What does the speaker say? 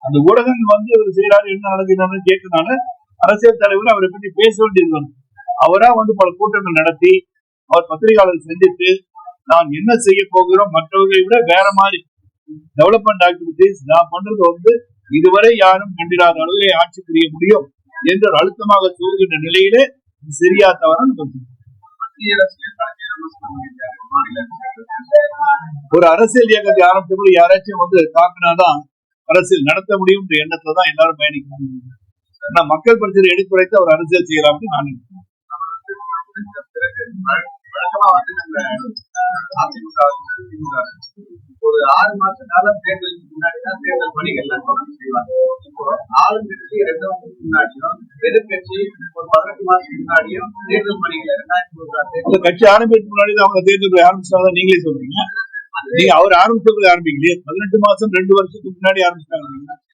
அந்த ஊடகங்கள் வந்து இவர் செய்யறாரு என்ன நடக்குது கேட்கறதுனால அரசியல் தலைவர் அவரை பற்றி பேச வேண்டியது. அவரா வந்து பல கூட்டங்கள் நடத்தி அவர் பத்திரிகையாளர் சந்தித்து நான் என்ன செய்ய போகிறோம் மற்றவர்களை விட வேற மாதிரி டெவலப்மெண்ட் ஆக்டிவிட்டிஸ் நான் பண்றது வந்து இதுவரை யாரும் கண்டிராத அளவிலே ஆட்சி புரிய முடியும் என்று ஒரு அழுத்தமாக சொல்கின்ற நிலையிலே சரியா தவறான ஒரு அரசியல் இயக்கத்தை ஆரம்பிச்சபோது யாராச்சும் வந்து தாக்கினாதான் அரசியல் நடத்த முடியும் என்ற எண்ணத்தை தான் எல்லாரும் பயணிக்கணும். மக்கள் பிரச்சனை எடுத்துரைத்து அவர் அரசியல் செய்யலாம்னு நான் நினைக்கிறேன். ஒரு 6 மாச காலம் தேர்தலுக்கு முன்னாடிதான் தேர்தல் பணிகள் எல்லாம் தொடர்ந்து செய்வாங்க. ஆளுங்கட்சி 2 வருஷத்துக்கு முன்னாடியும் எதிர்கட்சி ஒரு 18 மாசத்துக்கு முன்னாடியும் தேர்தல் பணிகளை 2026 கட்சி ஆரம்பிக்கிறதுக்கு முன்னாடிதான் அவங்க தேர்தல் ஆரம்பிச்சாங்க. நீங்களே சொல்றீங்க, நீங்க அவர் ஆரம்பிச்சது ஆரம்பிக்கலையே. 18 மாசம் 2 வருஷத்துக்கு முன்னாடி ஆரம்பிச்சிட்டாங்க.